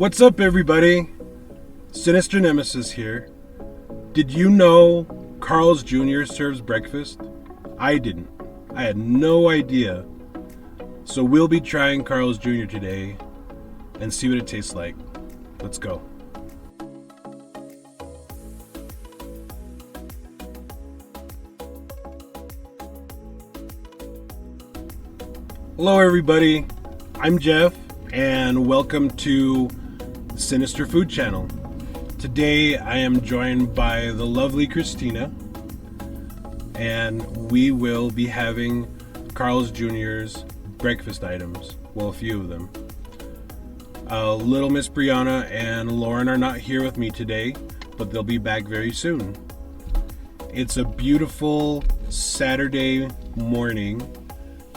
What's up, everybody? Sinisternemesis here. Did you know Carl's Jr. serves breakfast? I didn't. I had no idea. So we'll be trying Carl's Jr. today and see what it tastes like. Let's go. Hello, everybody. I'm Jeff, and welcome to Sinister Food Channel. Today I am joined by the lovely Christina, and we will be having Carl's Jr.'s breakfast items. Well, a few of them. Little Miss Brianna and Lauren are not here with me today, but they'll be back very soon. It's a beautiful Saturday morning.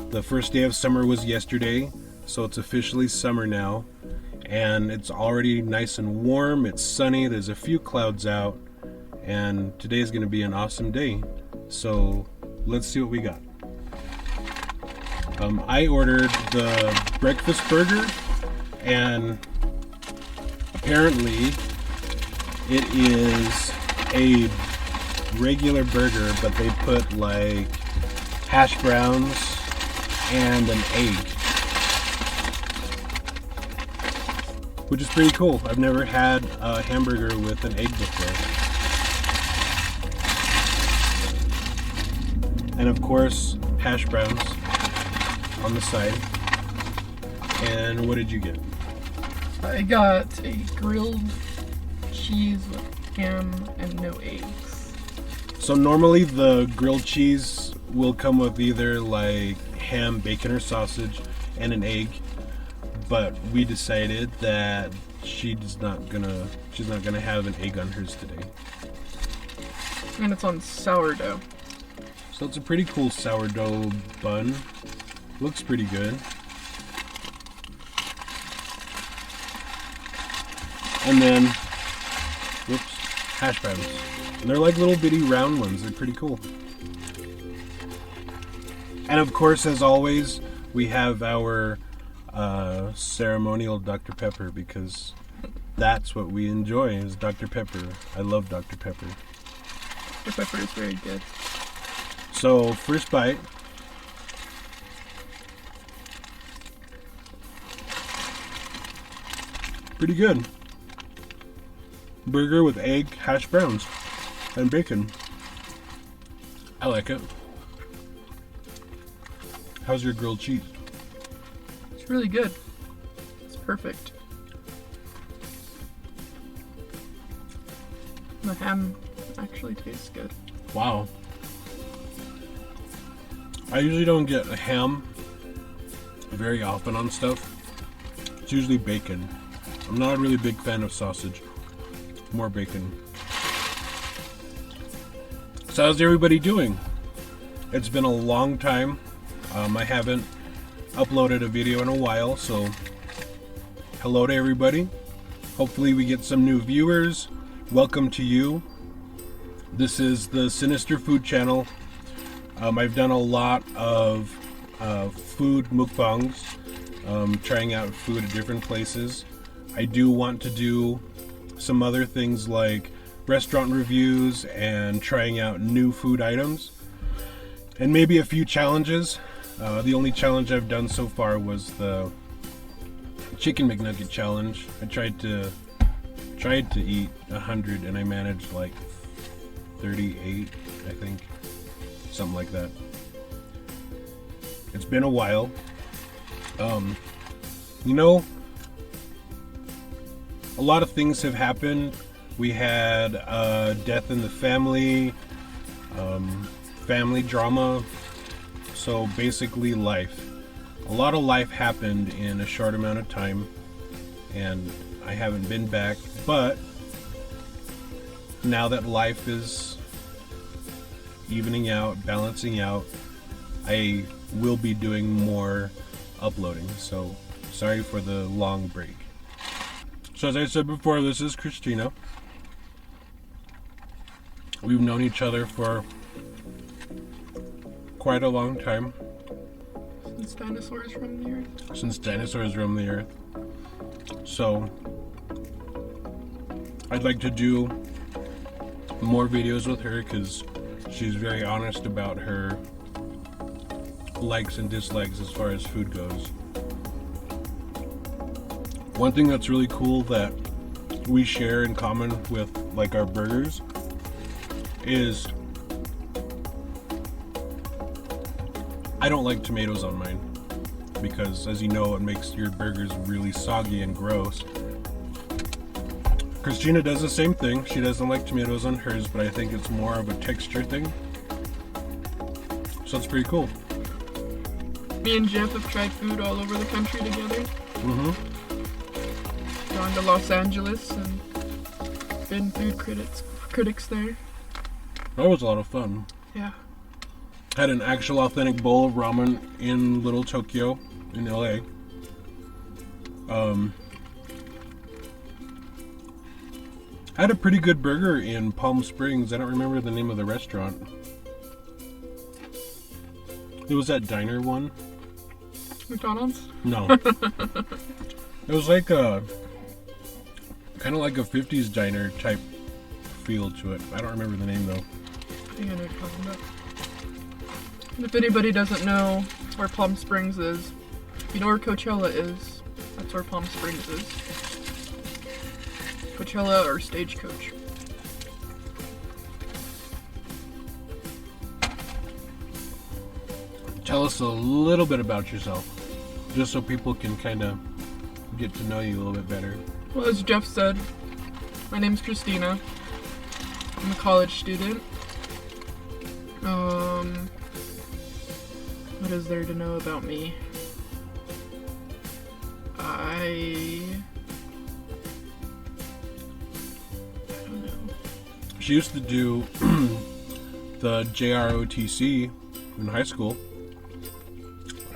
The first day of summer was yesterday, so it's officially summer now. And it's already nice and warm, it's sunny, there's a few clouds out, and today's gonna be an awesome day. So let's see what we got. I ordered the breakfast burger, and apparently it is a regular burger, but they put like hash browns and an egg, which is pretty cool. I've never had a hamburger with an egg before. And of course, hash browns on the side. And what did you get? I got a grilled cheese with ham and no eggs. So normally the grilled cheese will come with either like ham, bacon, or sausage and an egg. But we decided that she's not gonna have an egg on hers today. And it's on sourdough. So it's a pretty cool sourdough bun. Looks pretty good. And then, whoops, hash browns. And they're like little bitty round ones. They're pretty cool. And of course, as always, we have our ceremonial Dr. Pepper, because that's what we enjoy is Dr. Pepper. I love Dr. Pepper. Dr. Pepper is very good. So, first bite. Pretty good. Burger with egg, hash browns, and bacon. I like it. How's your grilled cheese? It's really good. It's perfect. The ham actually tastes good. Wow. I usually don't get a ham very often on stuff. It's usually bacon. I'm not a really big fan of sausage. More bacon. So how's everybody doing? It's been a long time. I haven't uploaded a video in a while, so hello to everybody. Hopefully we get some new viewers. Welcome to you. This is the Sinister Food Channel. I've done a lot of food mukbangs, trying out food at different places. I do want to do some other things like restaurant reviews and trying out new food items, and maybe a few challenges. The only challenge I've done so far was the Chicken McNugget challenge. I tried to eat 100 and I managed like 38, I think. Something like that. It's been a while. You know, a lot of things have happened. We had death in the family, family drama. So basically life. A lot of life happened in a short amount of time, and I haven't been back. But now that life is evening out, balancing out, I will be doing more uploading. So sorry for the long break. So as I said before, this is Christina. We've known each other for quite a long time. Since dinosaurs roamed the earth. Since dinosaurs roamed the earth. So I'd like to do more videos with her because she's very honest about her likes and dislikes as far as food goes. One thing that's really cool that we share in common with like our burgers is I don't like tomatoes on mine because, as you know, it makes your burgers really soggy and gross. Christina does the same thing. She doesn't like tomatoes on hers, but I think it's more of a texture thing. So it's pretty cool. Me and Jeff have tried food all over the country together. Gone to Los Angeles and been food critics there. That was a lot of fun. Yeah. Had an actual authentic bowl of ramen in Little Tokyo in LA. Had a pretty good burger in Palm Springs. I don't remember the name of the restaurant. It was that diner one. McDonald's? No. It was like a kind of like a 50s diner type feel to it. I don't remember the name though. I think I know what you're talking about. And if anybody doesn't know where Palm Springs is, you know where Coachella is. That's where Palm Springs is. Coachella or Stagecoach. Tell us a little bit about yourself, just so people can kind of get to know you a little bit better. Well, as Jeff said, my name's Christina. I'm a college student. What is there to know about me? I don't know. She used to do the JROTC in high school.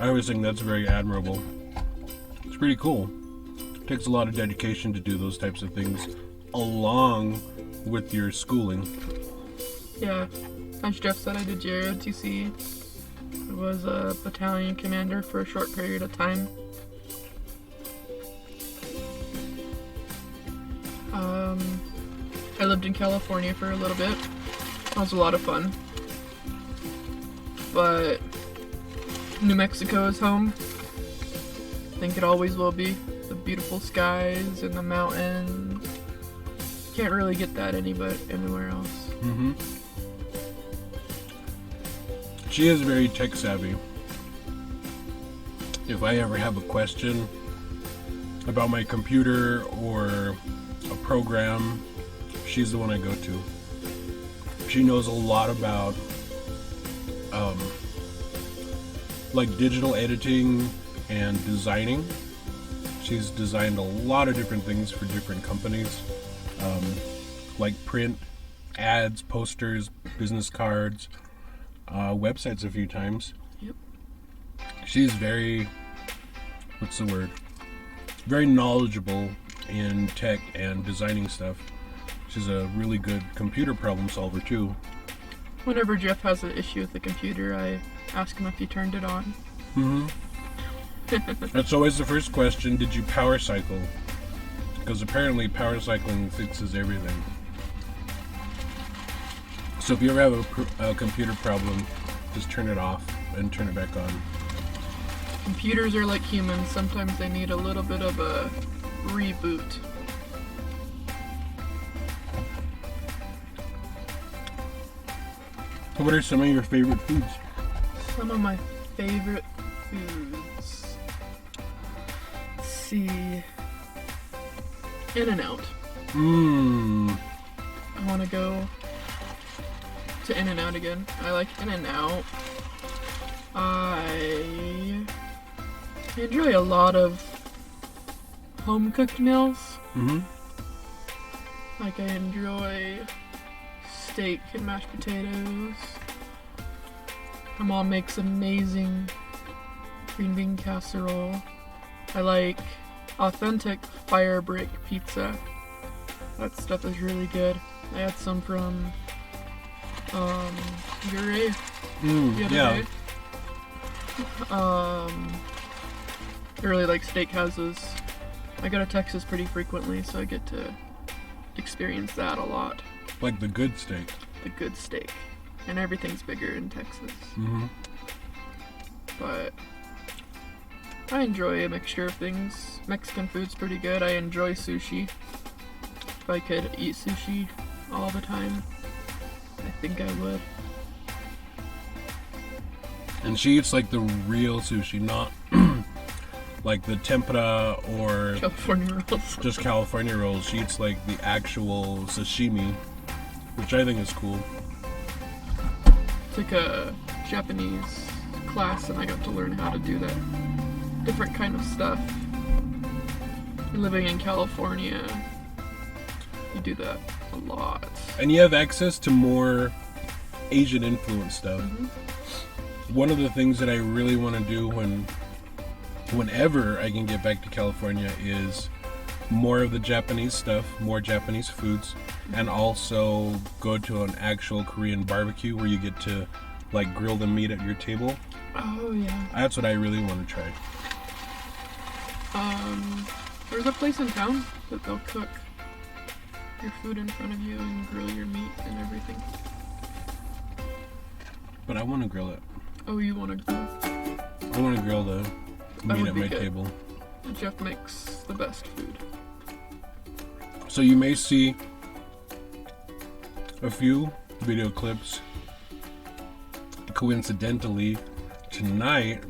I always think that's very admirable. It's pretty cool. It takes a lot of dedication to do those types of things along with your schooling. Yeah, as Jeff said, I did JROTC. I was a battalion commander for a short period of time. I lived in California for a little bit. That was a lot of fun. But New Mexico is home. I think it always will be. The beautiful skies and the mountains. Can't really get that anywhere else. Mm-hmm. She is very tech savvy. If I ever have a question about my computer or a program, she's the one I go to. She knows a lot about like digital editing and designing. She's designed a lot of different things for different companies, like print, ads, posters, business cards, websites a few times. Yep. She's very, what's the word? Very knowledgeable in tech and designing stuff. She's a really good computer problem solver too. Whenever Jeff has an issue with the computer, I ask him if he turned it on. Mm-hmm. That's always the first question. Did you power cycle? Because apparently power cycling fixes everything. So if you ever have a computer problem, just turn it off and turn it back on. Computers are like humans. Sometimes they need a little bit of a reboot. What are some of your favorite foods? Some of my favorite foods. Let's see. In-N-Out. I want to go to In-N-Out again. I like In-N-Out. I enjoy a lot of home-cooked meals. Mm-hmm. Like I enjoy steak and mashed potatoes. My mom makes amazing green bean casserole. I like authentic fire brick pizza. That stuff is really good. I had some from Gure the other day. I really like steakhouses. I go to Texas pretty frequently, so I get to experience that a lot. Like the good steak. The good steak. And everything's bigger in Texas. Mm-hmm. But I enjoy a mixture of things. Mexican food's pretty good. I enjoy sushi. If I could eat sushi all the time, I think I would. And she eats like the real sushi, not like the tempura or California rolls. just California rolls. She eats like the actual sashimi, which I think is cool. Took a Japanese class and I got to learn how to do that different kind of stuff. Living in California, you do that a lot. And you have access to more Asian influence stuff. One of the things that I really want to do whenever I can get back to California is more of the Japanese stuff, more Japanese foods, and also go to an actual Korean barbecue where you get to like grill the meat at your table. Oh yeah. That's what I really want to try. There's a place in town that they'll cook your food in front of you and grill your meat and everything. But I want to grill it. Oh, you want to grill? I want to grill the meat would at be my good. table. Jeff makes the best food. So you may see a few video clips. Coincidentally, tonight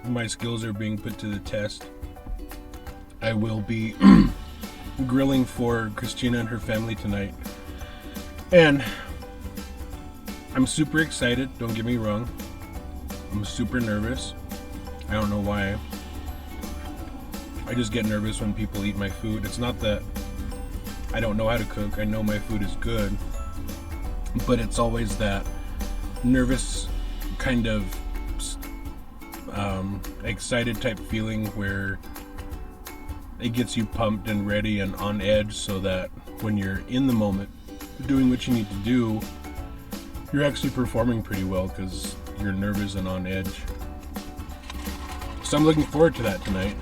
my skills are being put to the test. I will be grilling for Christina and her family tonight. And I'm super excited, don't get me wrong. I'm super nervous. I don't know why. I just get nervous when people eat my food. It's not that I don't know how to cook. I know my food is good. But it's always that nervous kind of excited type feeling where it gets you pumped and ready and on edge, so that when you're in the moment doing what you need to do, you're actually performing pretty well because you're nervous and on edge. So I'm looking forward to that tonight.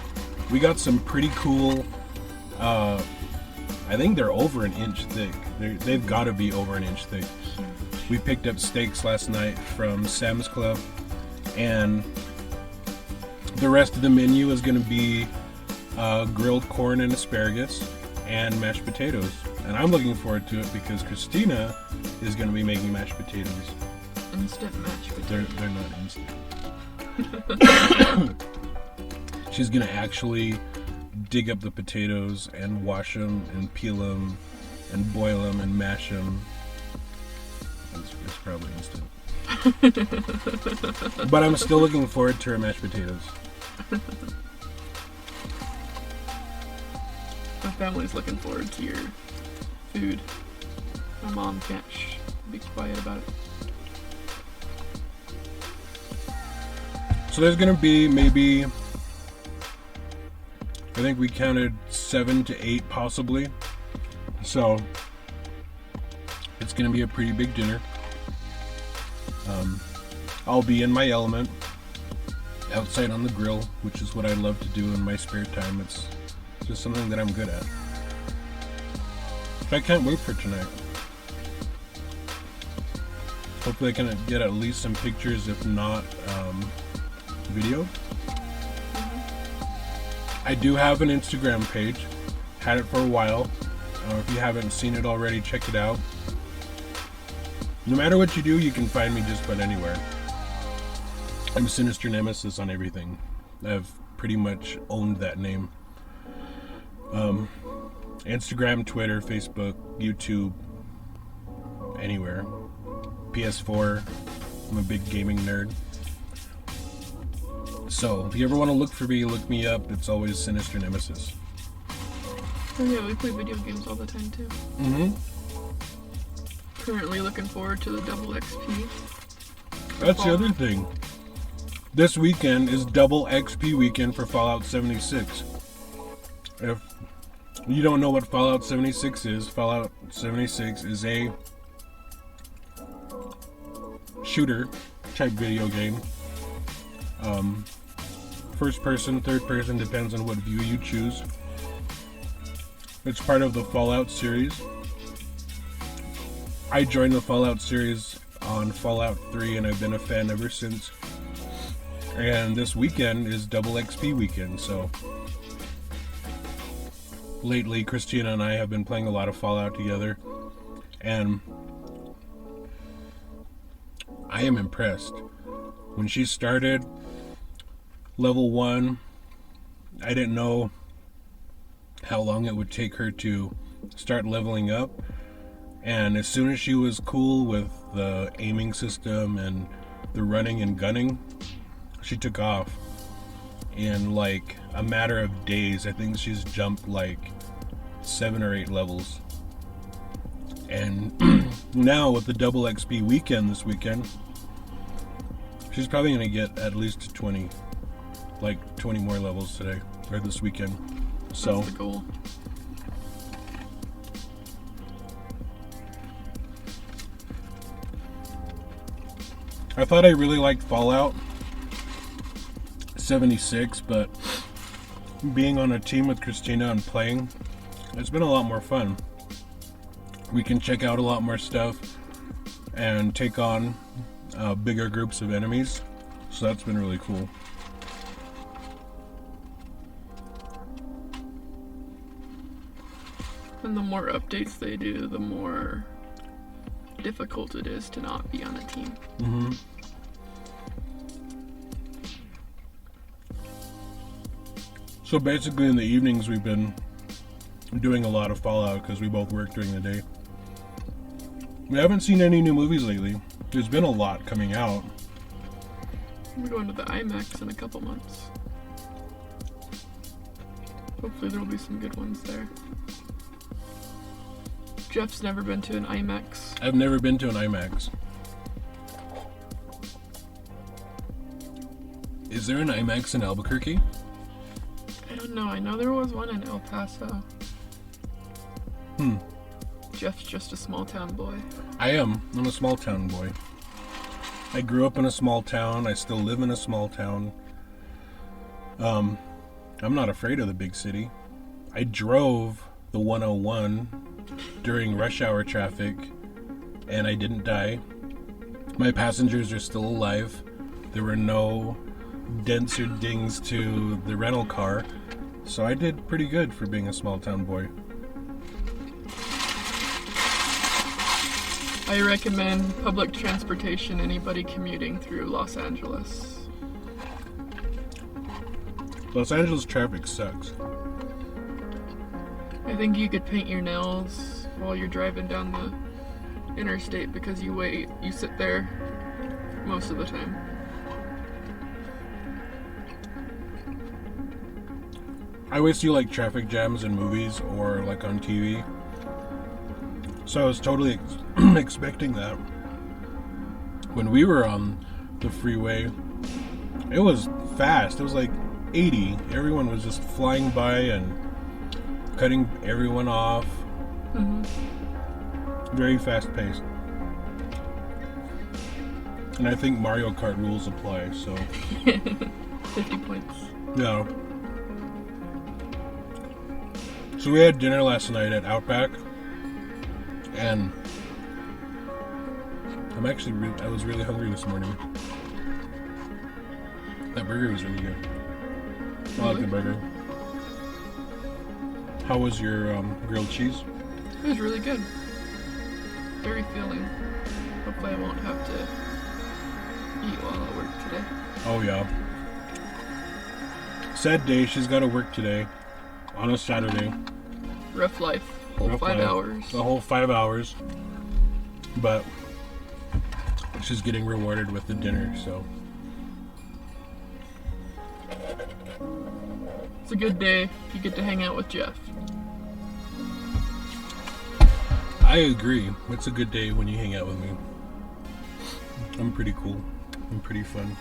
We got some pretty cool, I think they're over an inch thick. They've got to be over an inch thick. We picked up steaks last night from Sam's Club, and the rest of the menu is going to be grilled corn and asparagus and mashed potatoes. And I'm looking forward to it because Christina is going to be making mashed potatoes. Instant mashed potatoes. They're not instant. She's going to actually dig up the potatoes and wash them and peel them and boil them and mash them. It's probably instant. But I'm still looking forward to her mashed potatoes. My family's looking forward to your food. My mom can't be quiet about it. So there's going to be maybe, I think we counted 7 to 8 possibly. So it's going to be a pretty big dinner. I'll be in my element outside on the grill, which is what I love to do in my spare time. It's just something that I'm good at. I can't wait for tonight. Hopefully I can get at least some pictures, if not video. I do have an Instagram page. Had it for a while. If you haven't seen it already, check it out. No matter what you do, you can find me just about anywhere. I'm Sinisternemesis on everything. I've pretty much owned that name. Instagram, Twitter, Facebook, YouTube, anywhere. PS4. I'm a big gaming nerd. So, if you ever want to look for me, look me up. It's always Sinisternemesis. Oh yeah, we play video games all the time too. Mm-hmm. Currently looking forward to the double XP. That's the other thing. This weekend is double XP weekend for Fallout 76. If you don't know what Fallout 76 is, Fallout 76 is a shooter type video game. First person, third person, depends on what view you choose. It's part of the Fallout series. I joined the Fallout series on Fallout 3 and I've been a fan ever since. And this weekend is double XP weekend, so lately Christina and I have been playing a lot of Fallout together, and I am impressed. When she started level 1, I didn't know how long it would take her to start leveling up, and as soon as she was cool with the aiming system and the running and gunning, she took off. In like a matter of days, I think she's jumped like 7 or 8 levels. And now with the double XP weekend this weekend, she's probably going to get at least 20 more levels today, or this weekend. So that's the goal. I thought I really liked Fallout 76, but being on a team with Christina and playing, it's been a lot more fun. We can check out a lot more stuff and take on bigger groups of enemies, so that's been really cool. And the more updates they do, the more difficult it is to not be on a team. Mm-hmm. So basically in the evenings we've been doing a lot of Fallout because we both work during the day. We haven't seen any new movies lately. There's been a lot coming out. We're going to the IMAX in a couple months. Hopefully there will be some good ones there. Jeff's never been to an IMAX. I've never been to an IMAX. Is there an IMAX in Albuquerque? I don't know. I know there was one in El Paso. Jeff's just a small town boy. I'm a small town boy. I grew up in a small town. I still live in a small town. I'm not afraid of the big city. I drove the 101 during rush hour traffic and I didn't die. My passengers are still alive. There were no dents or dings to the rental car, so I did pretty good for being a small town boy. I recommend public transportation anybody commuting through Los Angeles. Los Angeles traffic sucks. I think you could paint your nails while you're driving down the interstate because you sit there most of the time. I always see like traffic jams in movies or like on TV. So I was totally expecting that. When we were on the freeway, it was fast. It was like 80. Everyone was just flying by and cutting everyone off. Mm-hmm. Very fast paced. And I think Mario Kart rules apply, so 50 points. yeah. So we had dinner last night at Outback, and I was really hungry this morning. That burger was really good. I like the burger. How was your grilled cheese? It was really good. Very filling. Hopefully I won't have to eat while I work today. Oh yeah. Sad day, she's got to work today on a Saturday. Rough life. Whole Rough 5 life. hours. The whole 5 hours. But she's getting rewarded with the dinner, so. It's a good day if you get to hang out with Jeff. I agree. It's a good day when you hang out with me. I'm pretty cool. I'm pretty fun.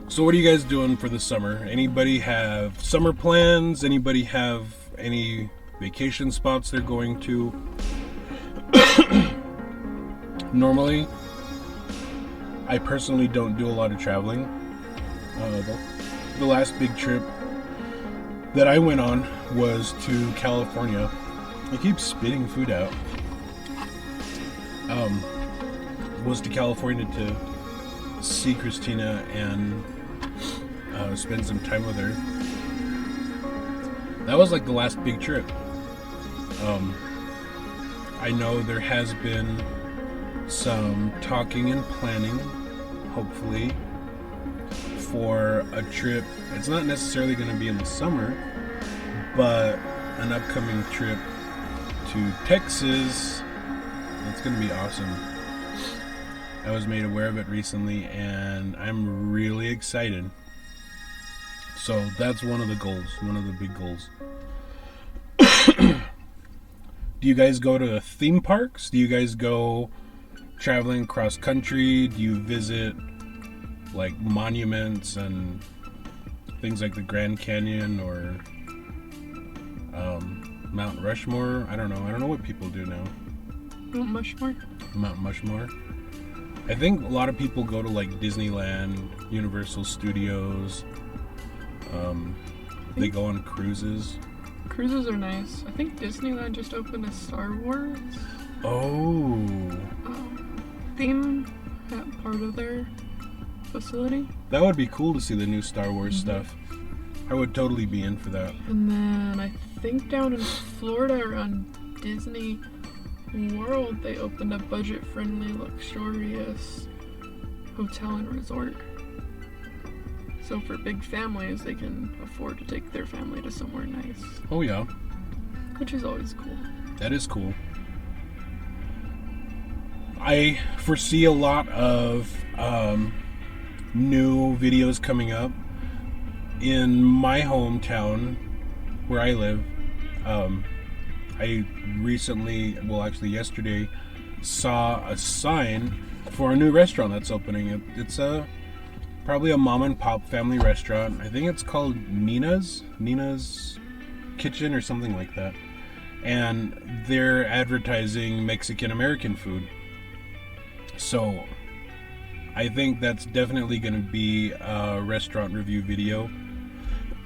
So what are you guys doing for the summer? Anybody have summer plans? Anybody have any vacation spots they're going to? Normally, I personally don't do a lot of traveling. the last big trip that I went on was to California. I keep spitting food out. Was to California to see Christina and spend some time with her. That was like the last big trip. I know there has been some talking and planning, hopefully, for a trip. It's not necessarily going to be in the summer, but an upcoming trip to Texas. It's going to be awesome. I was made aware of it recently, and I'm really excited. So that's one of the goals, one of the big goals. Do you guys go to theme parks? Do you guys go traveling cross country? Do you visit like monuments and things like the Grand Canyon or Mount Rushmore? I don't know what people do now. Mount Rushmore? Mount Rushmore. I think a lot of people go to like Disneyland, Universal Studios. They go on cruises. Cruises are nice. I think Disneyland just opened a Star Wars theme part of their facility. That would be cool to see the new Star Wars stuff. I would totally be in for that. And then I think down in Florida around Disney World, they opened a budget-friendly, luxurious hotel and resort. So for big families, they can afford to take their family to somewhere nice. Oh yeah. Which is always cool. That is cool. I foresee a lot of new videos coming up in my hometown where I live. I recently, well actually yesterday, saw a sign for a new restaurant that's opening. It's probably a mom and pop family restaurant. I think it's called Nina's Kitchen or something like that. And they're advertising Mexican American food. So I think that's definitely going to be a restaurant review video.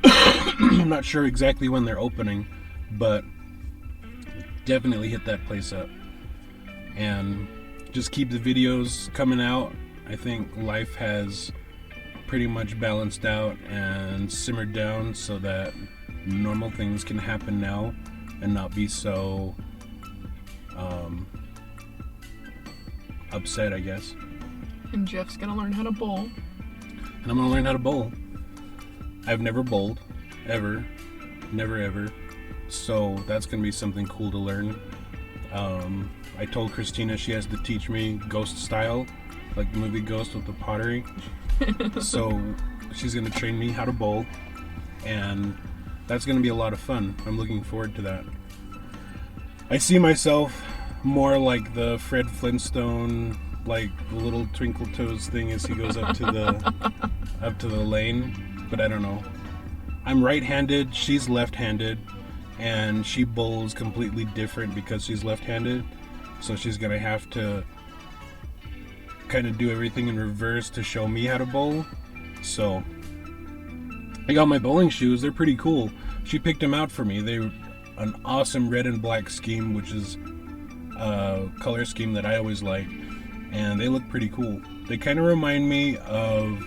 I'm not sure exactly when they're opening, but definitely hit that place up. And just keep the videos coming out. I think life has pretty much balanced out and simmered down so that normal things can happen now and not be so upset, I guess. And Jeff's gonna learn how to bowl. And I'm gonna learn how to bowl. I've never bowled, ever, never ever. So that's gonna be something cool to learn. I told Christina she has to teach me Ghost style, like the movie Ghost with the pottery. So she's gonna train me how to bowl, and that's gonna be a lot of fun. I'm looking forward to that. I see myself more like the Fred Flintstone, like the little twinkle toes thing as he goes up to the lane, but I don't know. I'm right-handed, she's left-handed, and she bowls completely different because she's left-handed, so she's gonna have to kind of do everything in reverse to show me how to bowl. So I got my bowling shoes. They're pretty cool. She picked them out for me. They're an awesome red and black scheme, which is a color scheme that I always like, and they look pretty cool. They kind of remind me of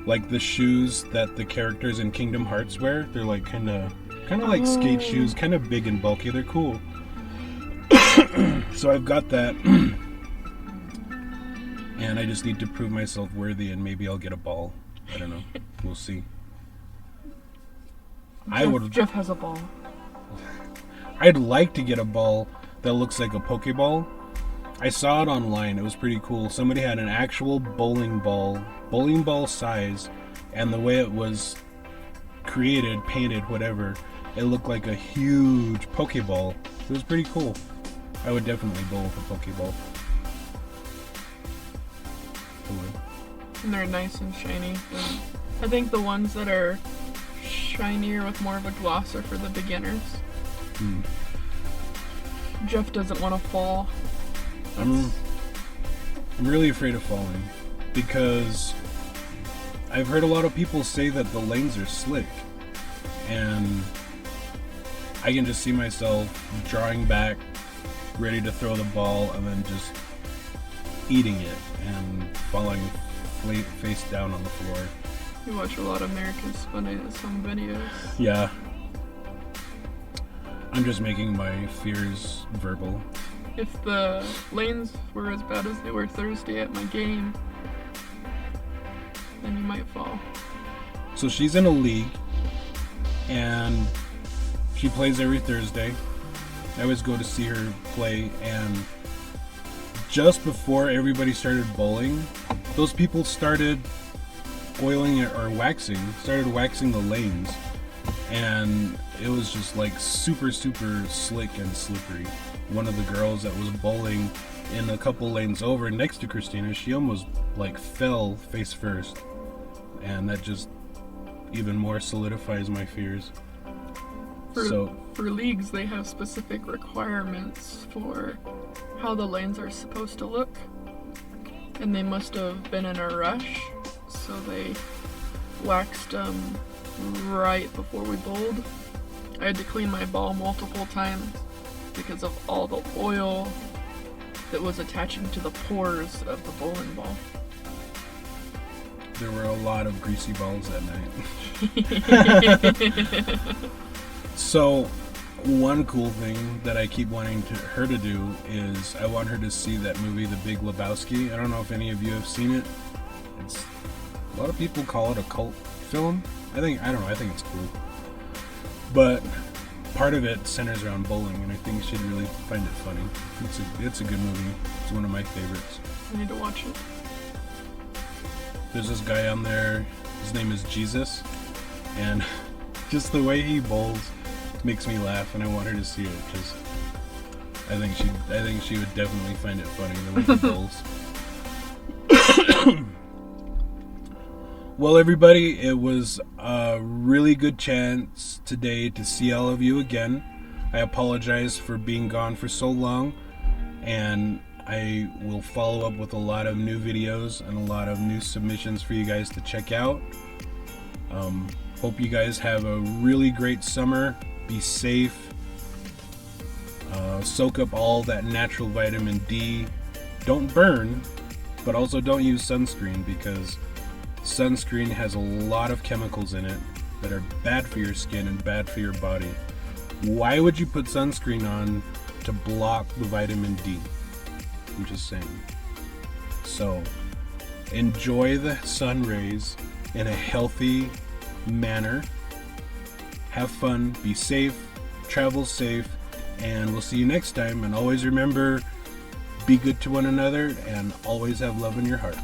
like the shoes that the characters in Kingdom Hearts wear. They're like kind of like skate shoes, kind of big and bulky. They're cool. So I've got that. And I just need to prove myself worthy, and maybe I'll get a ball. I don't know. We'll see. Jeff has a ball. I'd like to get a ball that looks like a Pokeball. I saw it online. It was pretty cool. Somebody had an actual bowling ball size, and the way it was created, painted, whatever, it looked like a huge Pokeball. It was pretty cool. I would definitely bowl with a Pokeball. And they're nice and shiny. I think the ones that are shinier with more of a gloss are for the beginners. Jeff doesn't want to fall. I'm really afraid of falling because I've heard a lot of people say that the lanes are slick, and I can just see myself drawing back, ready to throw the ball, and then just eating it and falling face down on the floor. You watch a lot of America's Funniest Home Videos. Yeah. I'm just making my fears verbal. If the lanes were as bad as they were Thursday at my game, then you might fall. So she's in a league, and she plays every Thursday. I always go to see her play, and just before everybody started bowling, those people started oiling it or started waxing the lanes, and it was just like super slick and slippery. One of the girls that was bowling in a couple lanes over next to Christina, she almost like fell face first, and that just even more solidifies my fears. For leagues, they have specific requirements for how the lanes are supposed to look, and they must have been in a rush, so they waxed them right before we bowled. I had to clean my ball multiple times because of all the oil that was attaching to the pores of the bowling ball. There were a lot of greasy balls that night. So, one cool thing that I keep wanting her to do is I want her to see that movie, The Big Lebowski. I don't know if any of you have seen it. A lot of people call it a cult film. I think it's cool. But part of it centers around bowling, and I think she'd really find it funny. It's a good movie. It's one of my favorites. I need to watch it. There's this guy on there. His name is Jesus, and just the way he bowls makes me laugh, and I want her to see it because I think she would definitely find it funny the way he bowls. Well, everybody, it was a really good chance today to see all of you again. I apologize for being gone for so long, and I will follow up with a lot of new videos and a lot of new submissions for you guys to check out. Hope you guys have a really great summer. Be safe. Soak up all that natural vitamin D. Don't burn, but also don't use sunscreen, because sunscreen has a lot of chemicals in it that are bad for your skin and bad for your body. Why would you put sunscreen on to block the vitamin D? I'm just saying. So, enjoy the sun rays in a healthy manner. Have fun, be safe, travel safe, and we'll see you next time. And always remember, be good to one another and always have love in your heart.